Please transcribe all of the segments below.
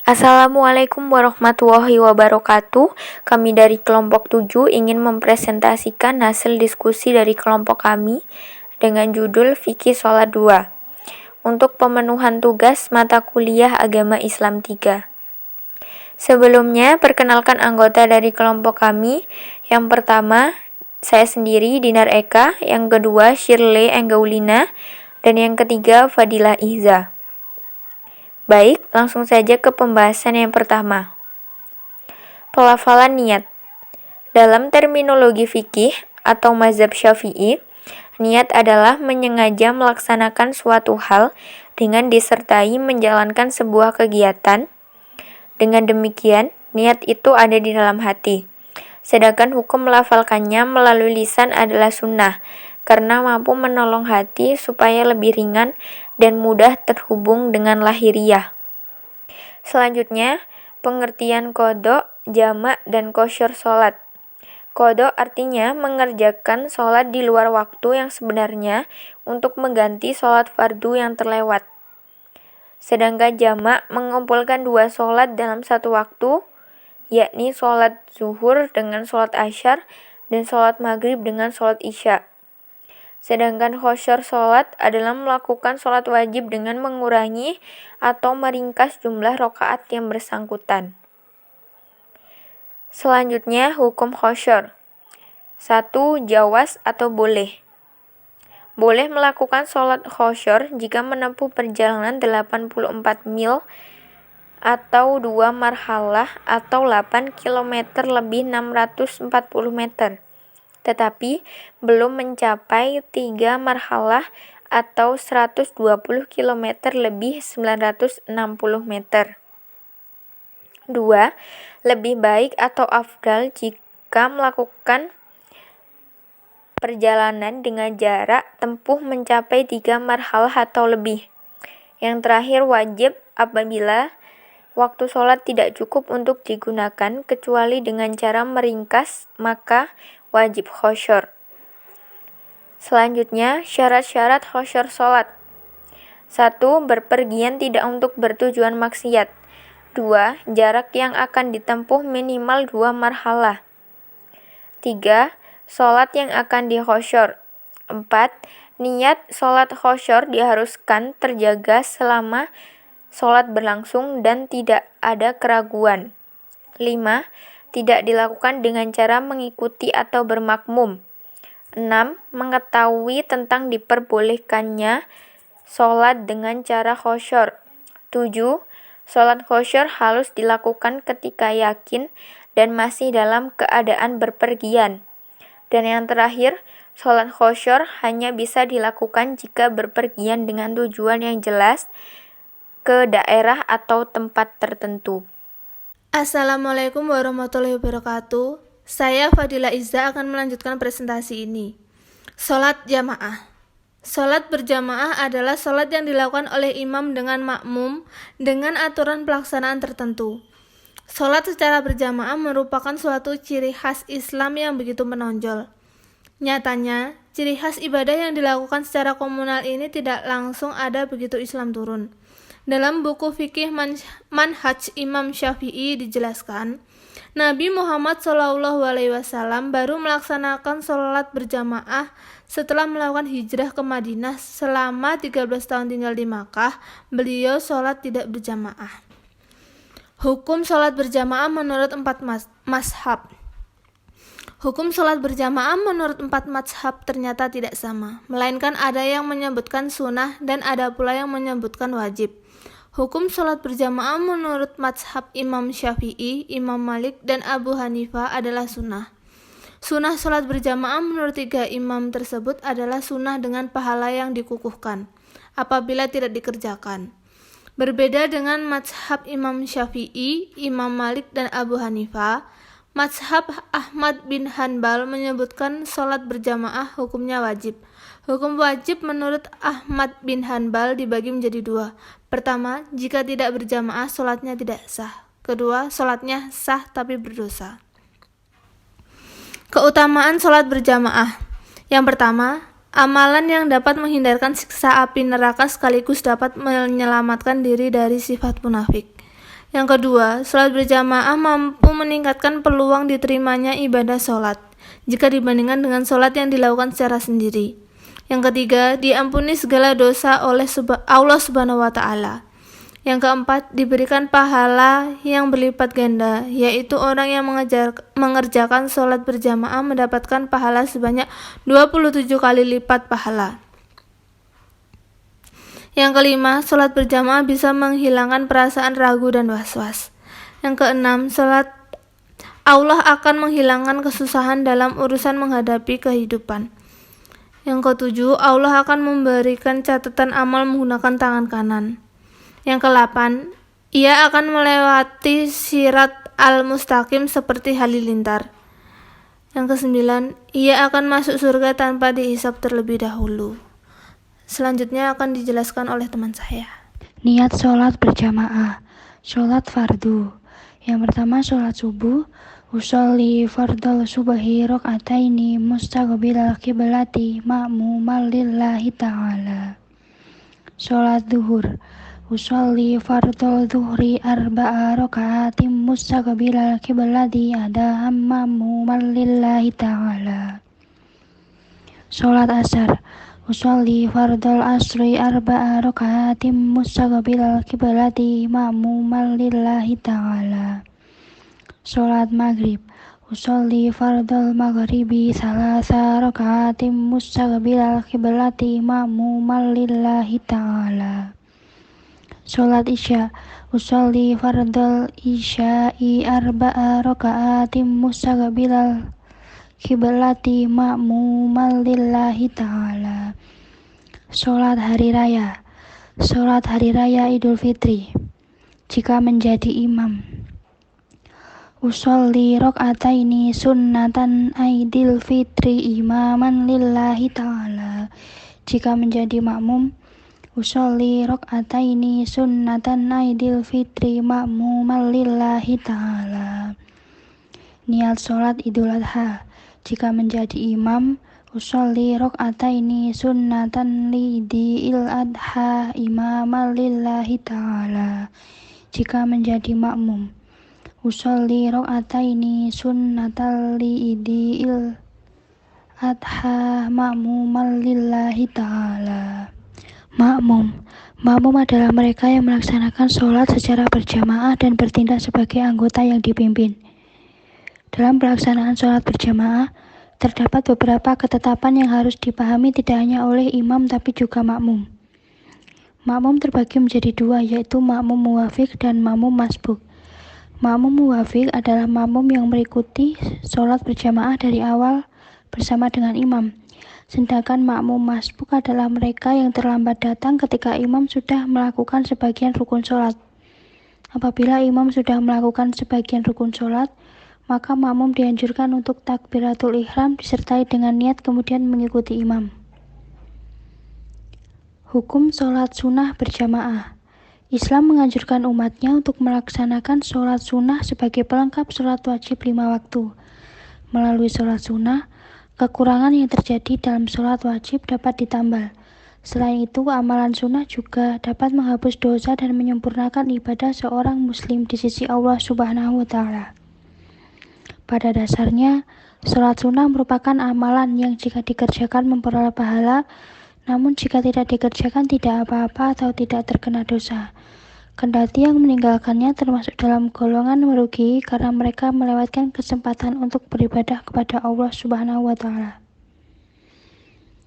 Assalamualaikum warahmatullahi wabarakatuh. Kami dari kelompok 7 ingin mempresentasikan hasil diskusi dari kelompok kami dengan judul Fikih Sholat 2 untuk pemenuhan tugas mata kuliah Agama Islam 3. Sebelumnya, perkenalkan anggota dari kelompok kami. Yang pertama, saya sendiri, Dinar Eka. Yang kedua, Shirley Enggaulina. Dan yang ketiga, Fadilah Ihza. Baik, langsung saja ke pembahasan yang pertama. Pelafalan niat. Dalam terminologi fikih atau mazhab Syafi'i, niat adalah menyengaja melaksanakan suatu hal dengan disertai menjalankan sebuah kegiatan. Dengan demikian, niat itu ada di dalam hati. Sedangkan hukum melafalkannya melalui lisan adalah sunnah, karena mampu menolong hati supaya lebih ringan dan mudah terhubung dengan lahiriah. Selanjutnya, pengertian qadha, jamak, dan qasr sholat. Qadha artinya mengerjakan sholat di luar waktu yang sebenarnya untuk mengganti sholat fardu yang terlewat. Sedangkan jamak mengumpulkan dua sholat dalam satu waktu, yakni sholat zuhur dengan sholat asyar dan sholat maghrib dengan sholat isya. Sedangkan qasr sholat adalah melakukan sholat wajib dengan mengurangi atau meringkas jumlah rakaat yang bersangkutan. Selanjutnya, hukum qasr. 1. Jawaz atau boleh. Boleh melakukan sholat qasr jika menempuh perjalanan 84 mil atau 2 marhalah atau 8 km lebih 640 meter. Tetapi belum mencapai 3 marhalah atau 120 km lebih 960 meter. 2. Lebih baik atau afdal jika melakukan perjalanan dengan jarak tempuh mencapai 3 marhalah atau lebih. Yang terakhir wajib apabila waktu sholat tidak cukup untuk digunakan kecuali dengan cara meringkas, maka wajib qasr. Selanjutnya, syarat-syarat qasr sholat. 1. Berpergian tidak untuk bertujuan maksiat. 2. Jarak yang akan ditempuh minimal 2 marhalah. 3. Sholat yang akan diqasr. 4. Niat sholat qasr diharuskan terjaga selama sholat berlangsung dan tidak ada keraguan. 5. Tidak dilakukan dengan cara mengikuti atau bermakmum. 6. Mengetahui tentang diperbolehkannya sholat dengan cara qasr. 7. Sholat qasr harus dilakukan ketika yakin dan masih dalam keadaan berpergian. Dan yang terakhir, sholat qasr hanya bisa dilakukan jika berpergian dengan tujuan yang jelas ke daerah atau tempat tertentu. Assalamualaikum warahmatullahi wabarakatuh. Saya Fadilah Ihza akan melanjutkan presentasi ini. Sholat jamaah. Sholat berjamaah adalah sholat yang dilakukan oleh imam dengan makmum dengan aturan pelaksanaan tertentu. Sholat secara berjamaah merupakan suatu ciri khas Islam yang begitu menonjol. Nyatanya, ciri khas ibadah yang dilakukan secara komunal ini tidak langsung ada begitu Islam turun. Dalam buku fikih Manhaj Imam Syafi'i dijelaskan, Nabi Muhammad SAW baru melaksanakan sholat berjamaah setelah melakukan hijrah ke Madinah. Selama 13 tahun tinggal di Makkah, beliau sholat tidak berjamaah. Hukum sholat berjamaah menurut 4 mazhab. Hukum sholat berjamaah menurut 4 mazhab ternyata tidak sama, melainkan ada yang menyebutkan sunnah dan ada pula yang menyebutkan wajib. Hukum sholat berjamaah menurut mazhab Imam Syafi'i, Imam Malik, dan Abu Hanifah adalah sunnah. Sunnah sholat berjamaah menurut 3 imam tersebut adalah sunnah dengan pahala yang dikukuhkan apabila tidak dikerjakan. Berbeda dengan mazhab Imam Syafi'i, Imam Malik, dan Abu Hanifah, mazhab Ahmad bin Hanbal menyebutkan sholat berjamaah hukumnya wajib. Hukum wajib menurut Ahmad bin Hanbal dibagi menjadi 2. Pertama, jika tidak berjamaah sholatnya tidak sah. Kedua, sholatnya sah tapi berdosa. Keutamaan sholat berjamaah. Yang pertama, amalan yang dapat menghindarkan siksa api neraka sekaligus dapat menyelamatkan diri dari sifat munafik. Yang kedua, sholat berjamaah mampu meningkatkan peluang diterimanya ibadah sholat jika dibandingkan dengan sholat yang dilakukan secara sendiri. Yang ketiga, diampuni segala dosa oleh Allah Subhanahu wa Ta'ala. Yang keempat, diberikan pahala yang berlipat ganda, yaitu orang yang mengerjakan sholat berjamaah mendapatkan pahala sebanyak 27 kali lipat pahala. Yang kelima, sholat berjamaah bisa menghilangkan perasaan ragu dan was-was. Yang keenam, sholat Allah akan menghilangkan kesusahan dalam urusan menghadapi kehidupan. Yang ketujuh, Allah akan memberikan catatan amal menggunakan tangan kanan. Yang ke-8, ia akan melewati sirat al-mustaqim seperti halilintar. Yang ke-9, ia akan masuk surga tanpa dihisab terlebih dahulu. Selanjutnya akan dijelaskan oleh teman saya. Niat sholat berjamaah. Sholat fardu. Yang pertama sholat subuh. Usolli fardal subahi rok'ataini mustaqbilal qiblati ma'muman lillahi ta'ala. Sholat duhur. Usolli fardal duhri arba'a rok'atim mustaqbilal qiblati ada'am ma'muman lillahi ta'ala. Sholat asar. Usolli fardal asri arba'a rok'atim mustaqbilal qiblati ma'muman lillahi ta'ala. Sholat maghrib. Usolli fardal maghribi salasa rok'atim mustaqbilal qiblati ma'muman lillahi ta'ala. Sholat isya. Usolli fardal isya'i arba'a rok'atim mustaqbilal qiblati ma'muman lillahi ta'ala. Sholat hari raya. Sholat hari raya Idul Fitri jika menjadi imam. Usolli rok'ataini sunnatan Idul Fitri imaman lillahi ta'ala. Jika menjadi makmum, usolli rok'ataini sunnatan Idul Fitri ma'muman lillahi ta'ala. Niat sholat Idul Adha. Jika menjadi imam, usolli rok'ataini sunnatan lidil adha imaman lillahi ta'ala. Jika menjadi makmum, usolli rok'ataini sunnatal lidil adha ma'muman lillahi ta'ala. Makmum adalah mereka yang melaksanakan sholat secara berjamaah dan bertindak sebagai anggota yang dipimpin. Dalam pelaksanaan sholat berjamaah, terdapat beberapa ketetapan yang harus dipahami tidak hanya oleh imam tapi juga makmum. Makmum terbagi menjadi dua, yaitu makmum muwafiq dan makmum masbuk. Makmum muwafiq adalah makmum yang mengikuti sholat berjamaah dari awal bersama dengan imam. Sedangkan makmum masbuk adalah mereka yang terlambat datang ketika imam sudah melakukan sebagian rukun sholat. Apabila imam sudah melakukan sebagian rukun sholat, maka makmum dianjurkan untuk takbiratul ihram disertai dengan niat kemudian mengikuti imam. Hukum sholat sunnah berjamaah. Islam menganjurkan umatnya untuk melaksanakan sholat sunnah sebagai pelengkap sholat wajib 5 waktu. Melalui sholat sunnah, kekurangan yang terjadi dalam sholat wajib dapat ditambal. Selain itu, amalan sunnah juga dapat menghapus dosa dan menyempurnakan ibadah seorang muslim di sisi Allah Subhanahu wa Ta'ala. Pada dasarnya, sholat sunnah merupakan amalan yang jika dikerjakan memperoleh pahala, namun jika tidak dikerjakan tidak apa-apa atau tidak terkena dosa. Kendati yang meninggalkannya termasuk dalam golongan merugi karena mereka melewatkan kesempatan untuk beribadah kepada Allah Subhanahu wa Ta'ala.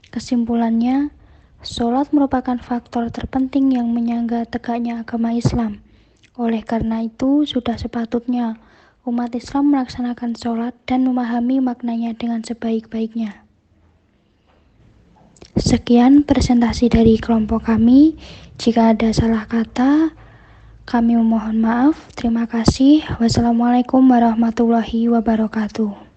Kesimpulannya, sholat merupakan faktor terpenting yang menyangga tegaknya agama Islam. Oleh karena itu, sudah sepatutnya umat Islam melaksanakan sholat dan memahami maknanya dengan sebaik-baiknya. Sekian presentasi dari kelompok kami. Jika ada salah kata, kami memohon maaf. Terima kasih. Wassalamualaikum warahmatullahi wabarakatuh.